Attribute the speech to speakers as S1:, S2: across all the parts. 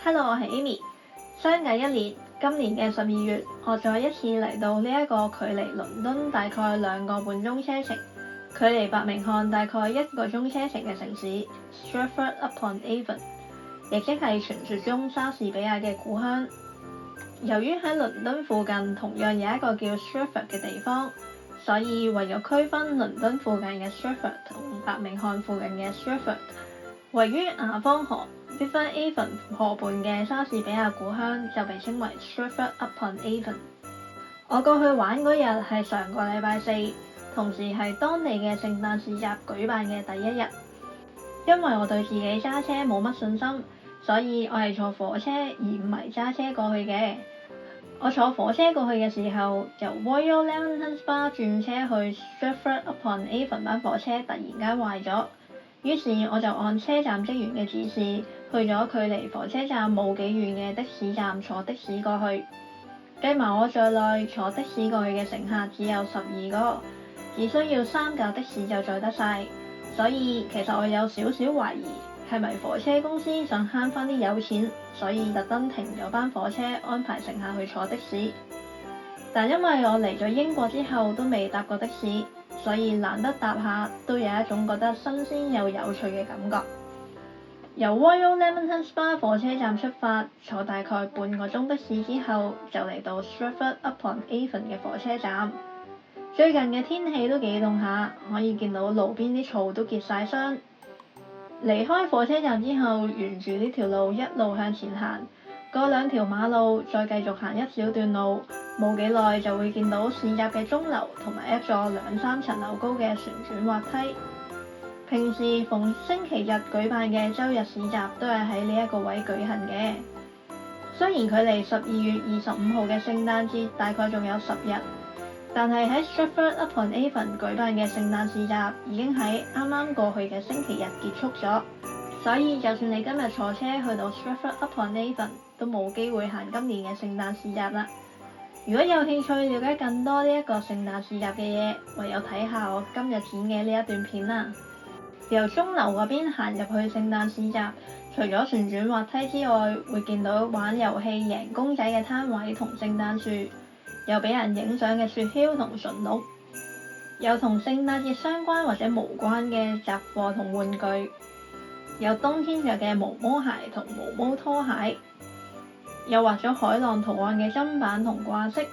S1: Hello，我係 Amy。相隔一年，今年嘅12月，我再一次嚟到呢一個距離倫敦大概2個半鐘車程，距離伯明翰大概1個鐘車程嘅城市 Stratford-upon-Avon， 亦即係傳說中莎士比亞嘅故鄉。由於喺倫敦附近同樣有一個叫 Stratford 嘅地方，所以為咗區分倫敦附近嘅 Stratford 同伯明翰附近嘅 Stratford， 位於亞方河 River Avon 河畔嘅莎士比亞故鄉就被稱為 Stratford-upon-Avon。 我過去玩嗰日係上個禮拜4，同時係當地嘅聖誕市集舉辦嘅第一日。因為我對自己揸車冇乜信心，所以我係坐火車而唔係揸車過去嘅。我坐火車過去嘅時候，由 Royal Leamington Spa 轉車去 Stratford-upon-Avon 班火車突然間壞咗，於是我就按車站職員嘅指示，去咗距離火車站冇幾遠嘅的士站坐的士過去。計埋我在內，坐的士過去嘅乘客只有12個，只需要3架的士就載得晒。所以其實我有少少懷疑係咪火車公司想慳返啲油錢，所以特登停咗班火車安排乘客去坐的士。但因為我嚟咗英國之後都未搭過的士，所以難得搭下都有一種覺得新鮮又有趣嘅感覺。由 Royal Leamington Spa 火車站出發，坐大概半個鐘的士之後，就嚟到 Stratford-upon-Avon 嘅火車站。最近嘅天氣都幾凍下，可以見到路邊啲草都結晒霜。離開火車站之後，沿住呢條路一路向前行，過2條馬路，再繼續行一小段路，冇幾耐就會見到市集嘅鐘樓同埋一座2-3層樓高嘅旋轉滑梯。平時逢星期日舉辦嘅週日市集都係喺呢一個位舉行嘅。雖然距離12月25號嘅聖誕節大概仲有10日，但係喺 Stratford-upon-Avon 舉辦嘅聖誕市集已經喺啱啱過去嘅星期日結束咗，所以就算你今日坐車去到 Stratford-upon-Avon 都冇機會行今年嘅聖誕市集啦。如果有興趣了解更多呢一個聖誕市集嘅嘢，唯有睇下我今日剪嘅呢一段片啦。由鐘樓嗰邊行入去聖誕市集，除咗旋轉滑梯之外，會見到玩遊戲贏公仔嘅攤位同聖誕樹，有俾人影相嘅雪橇同馴鹿，有同聖誕節相關或者無關嘅雜貨同玩具，有冬天着嘅毛毛鞋同毛毛拖鞋，有畫咗海浪圖案嘅砧板同掛飾。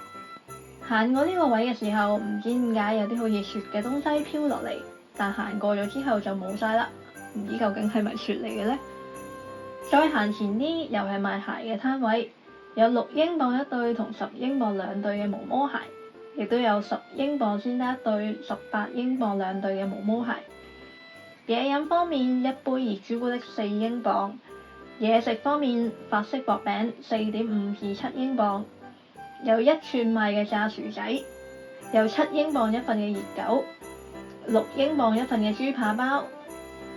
S1: 行過呢個位嘅時候，唔知點解有啲好似雪嘅東西飄落嚟，但行過咗之後就冇晒啦，唔知究竟係咪雪嚟嘅呢？再行前啲，又係賣鞋嘅攤位，有6英鎊一對同10英鎊2對嘅毛毛鞋，亦都有10英鎊先得一對、18英鎊2對嘅毛毛鞋。嘢飲方面，一杯熱朱古力4英鎊；嘢食方面，法式薄餅4.5至7英鎊，有1寸賣嘅炸薯仔，有7英鎊一份嘅熱狗，6英鎊一份嘅豬扒包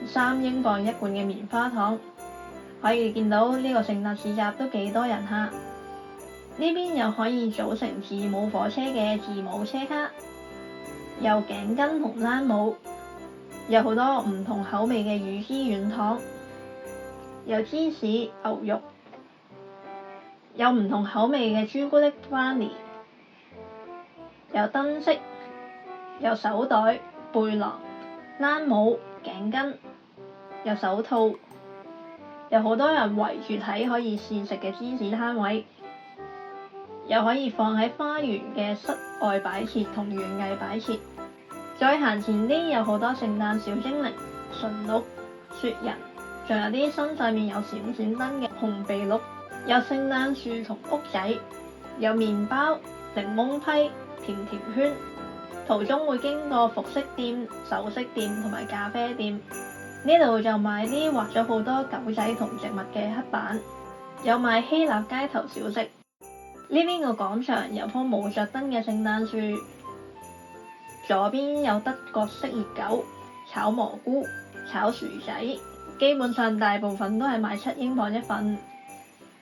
S1: ，3英鎊一罐嘅棉花糖。可以見到呢個聖誕市集都幾多人下。呢邊又可以組成字母火車嘅字母車卡，有頸巾同冷帽，有好多唔同口味嘅乳脂軟糖，有芝士、牛肉，有唔同口味嘅朱古力 brownie， 有燈飾，有手袋、背囊、冷帽、頸巾，有手套，有好多人圍住睇可以試食嘅芝士攤位，又可以放喺花園嘅室外擺設同園藝擺設。再行前啲，有好多聖誕小精靈、馴鹿、雪人，仲有啲身上面有閃閃燈嘅紅鼻鹿，有聖誕樹同屋仔，有麵包、檸檬批、甜甜圈。途中會經過服飾店、首飾店同埋咖啡店，呢度就賣啲畫咗好多狗仔同植物嘅黑板，有賣希臘街頭小食。呢邊個廣場有棵冇着燈嘅聖誕樹，左邊有德國式熱狗、炒蘑菇、炒薯仔，基本上大部分都係賣7英鎊一份。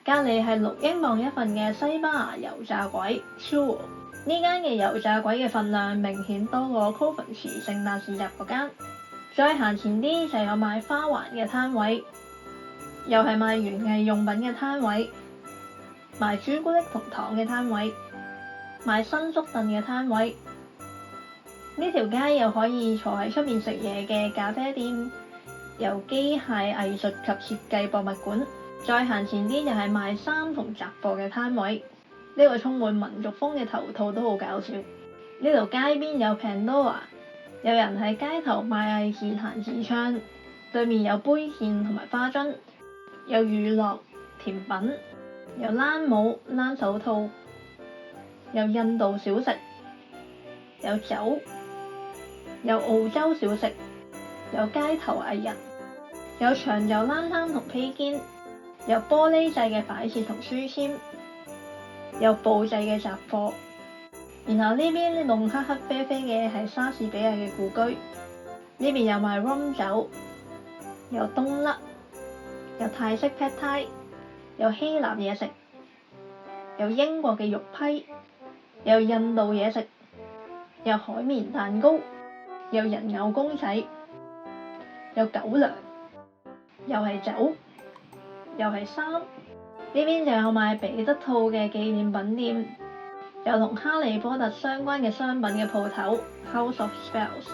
S1: 隔離係6英鎊一份嘅西班牙油炸鬼 Churro， 呢間嘅油炸鬼嘅份量明顯多過 Coventry 聖誕市集嗰間。再行前啲就有賣花環嘅攤位，又係賣園藝用品嘅攤位，賣朱古力同糖嘅攤位，賣新竹凳嘅攤位。呢條街又可以坐喺出面食嘢嘅咖啡店，有機械藝術及設計博物館。再行前啲就係賣衫同雜貨嘅攤位，呢個充滿民族風嘅頭套都好搞笑。呢度街邊有 Pandora， 有人喺街頭賣藝自彈自唱，對面有杯扇同埋花樽，有乳酪、甜品，有冷帽、冷手套，有印度小食，有酒，有澳洲小食，有街頭藝人，有長袖冷衫同披肩，有玻璃製嘅擺設同書籤，有布製嘅雜貨。然後呢邊呢棟黑黑啡啡嘅係莎士比亞嘅故居，呢邊有賣 rum 酒，有冬甩，有泰式 pad thai， 有希臘嘢食，有英國嘅肉批，有印度嘢食，有海綿蛋糕，有人偶公仔，有狗糧，又係酒，又係衫。呢邊就有賣彼得兔嘅紀念品店，有同哈利波特相關嘅商品嘅鋪頭 House of Spells，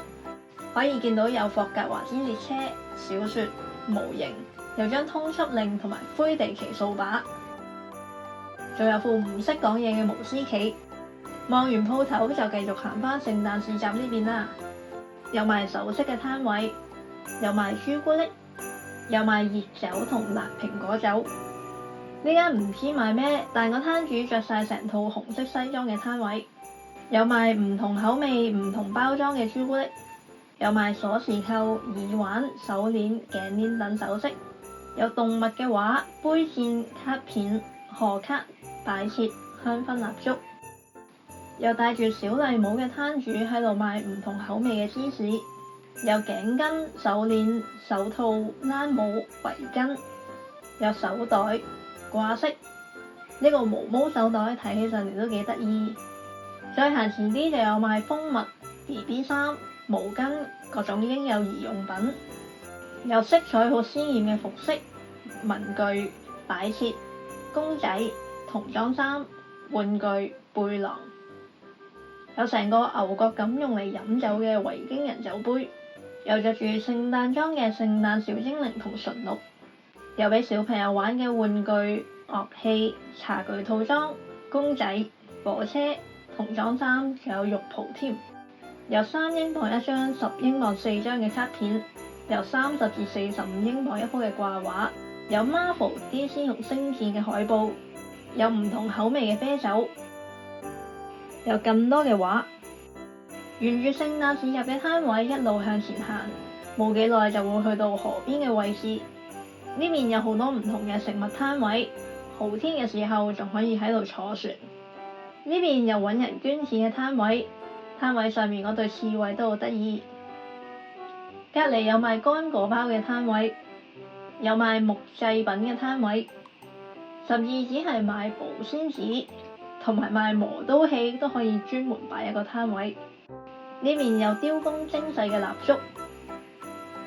S1: 可以見到有霍格華茲列車、小說、模型，有張通緝令同埋灰地奇掃把，仲有副唔識講嘢嘅巫師棋。望完鋪頭就繼續行返聖誕市集呢邊啦，有賣首飾嘅攤位，有賣朱古力，有賣熱酒同辣蘋果酒。呢間唔知賣咩，但個攤主着晒成套紅色西裝嘅攤位，有賣唔同口味、唔同包裝嘅朱古力，有賣鎖匙扣、耳環、手鏈、頸鏈等首飾，有動物嘅畫、杯扇、卡片、賀卡、擺設、香薰蠟燭。有戴住小禮帽嘅攤主喺度賣唔同口味嘅芝士，有頸巾、手鏈、手套、冷帽、圍巾，有手袋、掛飾。呢個毛毛手袋睇起上嚟都幾得意。再行前啲就有賣蜂蜜、BB 衫、毛巾、各種嬰幼兒用品，有色彩好鮮豔嘅服飾、文具、擺設、公仔、童裝衫、玩具、背囊。有成個牛角咁用嚟飲酒嘅維京人酒杯，有着住聖誕裝嘅聖誕小精靈同馴鹿，有俾小朋友玩嘅玩具、樂器、茶具套裝、公仔、火車、童裝衫，仲有浴袍添。有3英鎊一張、10英鎊4張嘅卡片，有30至45英鎊一幅嘅掛畫，有 Marvel、DC 同星戰嘅海報，有唔同口味嘅啤酒。有咁多嘅畫，沿住聖誕市集嘅攤位一路向前行，冇幾耐就會去到河邊嘅位置。呢邊有好多唔同嘅食物攤位，好天嘅時候仲可以喺度坐船。呢邊有揾人捐錢嘅攤位，攤位上面嗰對刺蝟都好得意。隔離有賣乾果包嘅攤位，有賣木製品嘅攤位，甚至只係賣保鮮紙同埋賣磨刀器都可以專門擺一個攤位。呢邊有雕工精細嘅蠟燭，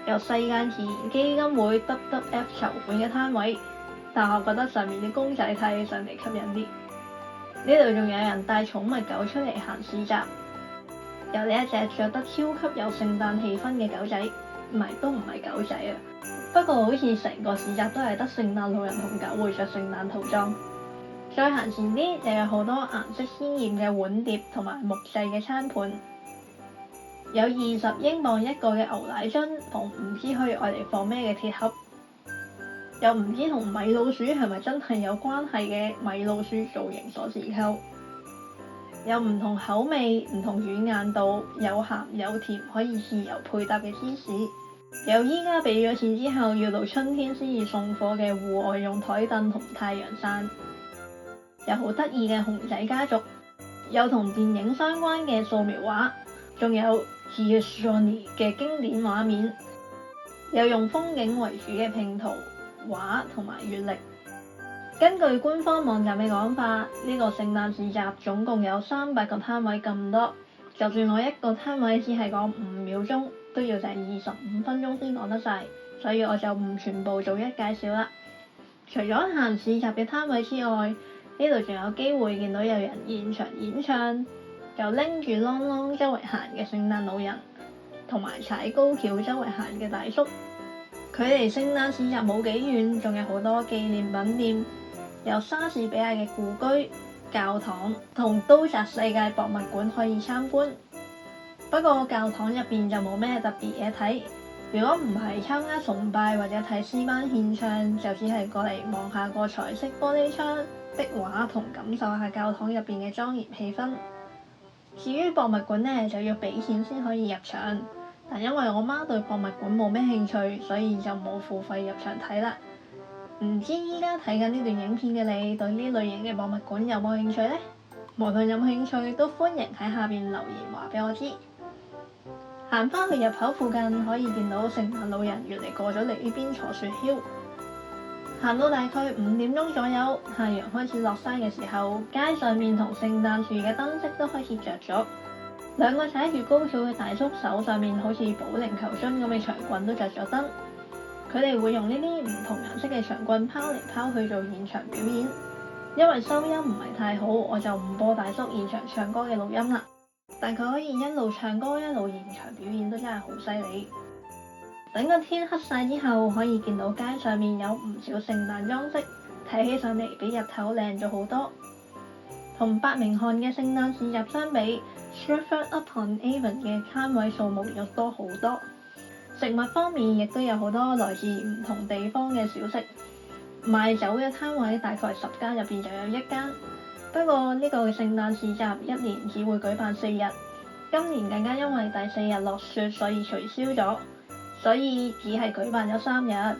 S1: 有世界自然基金會 WWF 籌款嘅攤位，但我覺得上面啲公仔睇起上嚟吸引啲。呢度仲有人帶寵物狗出嚟行市集，有呢一隻着得超級有聖誕氣氛嘅狗仔，都唔係狗仔啊，不過好似成個市集都係得聖誕老人同狗會着聖誕套裝。再行前啲就有好多顏色鮮豔嘅碗碟同埋木製嘅餐盤，有20英鎊一個嘅牛奶樽同唔知可以愛嚟放咩嘅鐵盒，有唔知同米老鼠係咪真係有關係嘅米老鼠造型鎖匙扣，有唔同口味、唔同軟硬度、有鹹有甜可以自由配搭嘅芝士，有依家俾咗錢之後要到春天先至送貨嘅戶外用台凳同太陽傘，有好得意嘅熊仔家族，有同電影相關嘅素描畫，仲有 Giorgione 嘅經典畫面，有用風景為主嘅拼圖、畫同埋月曆。根據官方網站嘅講法，呢個聖誕市集總共有300個攤位咁多，就算我一個攤位只係講5秒鐘，都要成25分鐘先講得晒，所以我就唔全部逐一介紹啦。除咗行市集嘅攤位之外，呢度仲有機會見到有人現場演唱，有拎住啷啷周圍行嘅聖誕老人，同埋踩高蹺周圍行嘅大叔。距離聖誕市集冇幾遠，仲有好多紀念品店，有莎士比亞嘅故居、教堂同都澤世界博物館可以參觀。不過教堂入邊就冇咩特別嘢睇，如果唔係參加崇拜或者睇詩班獻唱，就只係過嚟望下個彩色玻璃窗、壁畫同感受下教堂入邊嘅莊嚴氣氛。至於博物館呢，就要俾錢先可以入場，但因為我媽對博物館冇咩興趣，所以就冇付費入場睇啦。唔知依家睇緊呢段影片嘅你，對呢類型嘅博物館有冇興趣呢？無論有冇興趣，都歡迎喺下邊留言話俾我知。行返去入口附近，可以見到聖誕老人原嚟過咗嚟呢邊坐雪橇。行到大概5點鐘左右，太陽開始落山嘅時候，街上面同聖誕樹嘅燈飾都開始着咗。兩個踩住高蹺嘅大叔手上面好似保齡球樽咁嘅長棍都着咗燈。佢哋會用呢啲唔同顏色嘅長棍拋嚟拋去做現場表演。因為收音唔係太好，我就唔播大叔現場唱歌嘅錄音啦。但佢可以一路唱歌一路現場表演，都真係好犀利。等個天黑晒之後，可以見到街上面有唔少聖誕裝飾，睇起上嚟比日頭靚咗好多。同伯明翰嘅聖誕市集相比， Stratford-upon-Avon 嘅攤位數目又多好多。食物方面亦都有好多來自唔同地方嘅小食。賣酒嘅攤位大概10間入邊就有1間。不過呢個聖誕市集一年只會舉辦4日，今年更加因為第4日落雪，所以取消咗，所以只係舉辦咗3日。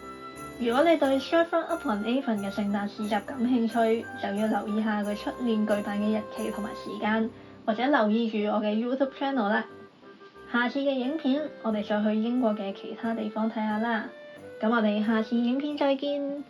S1: 如果你對 Stratford-upon-Avon 嘅聖誕市集感興趣，就要留意下佢出年舉辦嘅日期同埋時間，或者留意住我嘅 YouTube channel 啦。下次嘅影片，我哋再去英國嘅其他地方睇下啦。咁我哋下次影片再見。